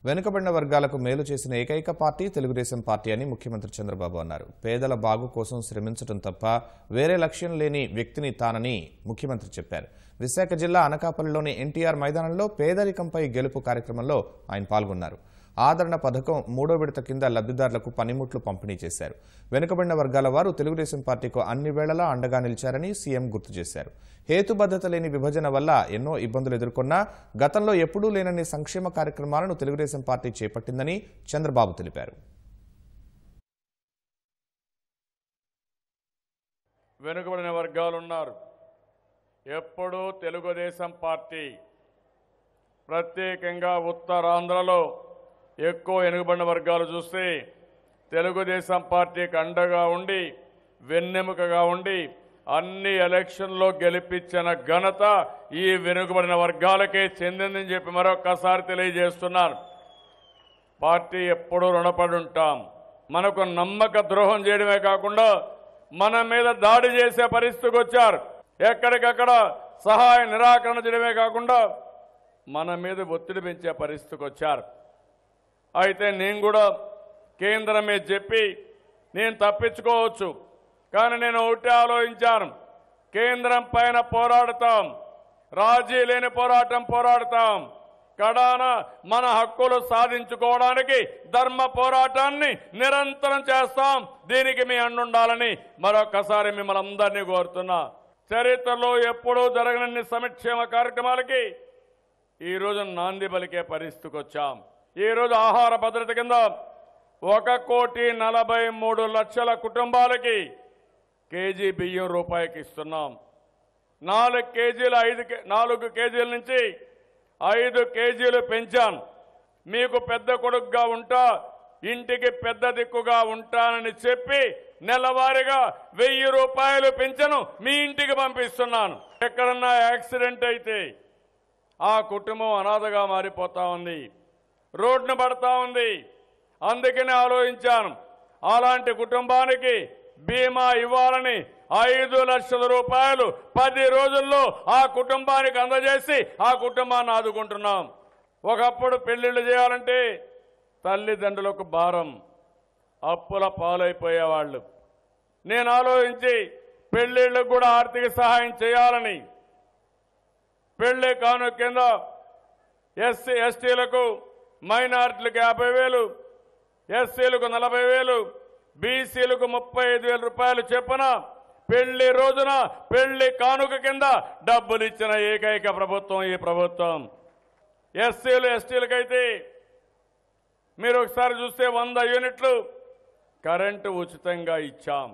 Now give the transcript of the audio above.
వెనుకబడిన వర్గాలకు మేలు చేసిన ఏకైక పార్టీ తెలుగుదేశం పార్టీ అని ముఖ్యమంత్రి చంద్రబాబు అన్నారు. పేదల బాగు కోసం శ్రమించడం తప్ప వేరే లక్ష్యం లేని వ్యక్తిని తానని ముఖ్యమంత్రి చెప్పారు. విశాఖ జిల్లా అనకాపల్లిలోని ఎన్టీఆర్ మైదానంలో పేదరికంపై గెలుపు కార్యక్రమంలో ఆయన పాల్గొన్నారు. ఆదరణ పథకం 3వ విడత కింద లబ్ధిదారులకు పనిముట్లు పంపిణీ చేశారు. వెనుకబడిన వర్గాల వారు తెలుగుదేశం పార్టీకు అన్ని వేళలా అండగా నిలిచారని సీఎం గుర్తు చేశారు. హేతుబద్ధత లేని విభజన వల్ల ఎన్నో ఇబ్బందులు ఎదుర్కొన్నా గతంలో ఎప్పుడూ లేనన్ని సంక్షేమ కార్యక్రమాలను తెలుగుదేశం పార్టీ చేపట్టిందని చంద్రబాబు తెలిపారు. వెనుకబడిన వర్గాలు ఉన్నారు. ఎప్పుడూ తెలుగుదేశం పార్టీ ప్రత్యేకంగా ఉత్తరాంధ్రలో ఎక్కువ వెనుకబడిన వర్గాలు చూస్తే తెలుగుదేశం పార్టీకి అండగా ఉండి వెన్నెముకగా ఉండి అన్ని ఎలక్షన్లో గెలిపించిన ఘనత ఈ వెనుకబడిన వర్గాలకే చెందిందని చెప్పి మరొక్కసారి తెలియజేస్తున్నారు. పార్టీ ఎప్పుడూ రుణపడి ఉంటాం. మనకు నమ్మక ద్రోహం చేయడమే కాకుండా మన మీద దాడి చేసే పరిస్థితికి వచ్చారు. ఎక్కడికక్కడ సహాయ నిరాకరణ చేయడమే కాకుండా మన మీద ఒత్తిడి పెంచే పరిస్థితికి వచ్చారు. అయితే నేను కూడా కేంద్రం మీద చెప్పి నేను తప్పించుకోవచ్చు, కానీ నేను ఒకటే ఆలోచించాను. కేంద్రం పైన పోరాడతాం, రాజీ లేని పోరాడతాం. కడాన మన హక్కులు సాధించుకోవడానికి ధర్మ పోరాటాన్ని నిరంతరం చేస్తాం. దీనికి మీ అండుండాలని మరొకసారి మిమ్మల్ని అందరినీ కోరుతున్నా. చరిత్రలో ఎప్పుడూ జరగనన్ని సంక్షేమ కార్యక్రమాలకి ఈరోజు నాంది పలికే పరిస్థితికి వచ్చాం. ఈరోజు ఆహార భద్రత కింద 1,43,00,000 కుటుంబాలకి కేజీ బియ్యం రూపాయికి ఇస్తున్నాం. 4 కేజీల నుంచి 5 కేజీలు పెంచాను. మీకు పెద్ద కొడుకుగా ఉంటా, ఇంటికి పెద్ద దిక్కుగా ఉంటానని చెప్పి నెలవారీగా 1000 రూపాయలు పెంచను మీ ఇంటికి పంపిస్తున్నాను. ఎక్కడన్నా యాక్సిడెంట్ అయితే ఆ కుటుంబం అనాథగా మారిపోతా ఉంది, రోడ్డున పడతా ఉంది. అందుకనే ఆలోచించాను, అలాంటి కుటుంబానికి బీమా ఇవ్వాలని 5 లక్షల రూపాయలు 10 రోజుల్లో ఆ కుటుంబానికి అందజేసి ఆ కుటుంబాన్ని ఆదుకుంటున్నాం. ఒకప్పుడు పెళ్లిళ్ళు చేయాలంటే తల్లిదండ్రులకు భారం, అప్పుల పాలైపోయేవాళ్ళు. నేను ఆలోచించి పెళ్లిళ్ళకు కూడా ఆర్థిక సహాయం చేయాలని పెళ్లి కానుక కింద ఎస్సీ ఎస్టీలకు మైనారిటీలకు 50,000, ఎస్సీలకు 40,000, బీసీలకు 35,000 రూపాయలు చెప్పున పెళ్లి రోజున పెళ్లి కానుక కింద డబ్బులు ఇచ్చిన ఏకైక ప్రభుత్వం ఈ ప్రభుత్వం. ఎస్సీలు ఎస్టీలకైతే మీరు ఒకసారి చూస్తే 100 యూనిట్లు కరెంటు ఉచితంగా ఇచ్చాం.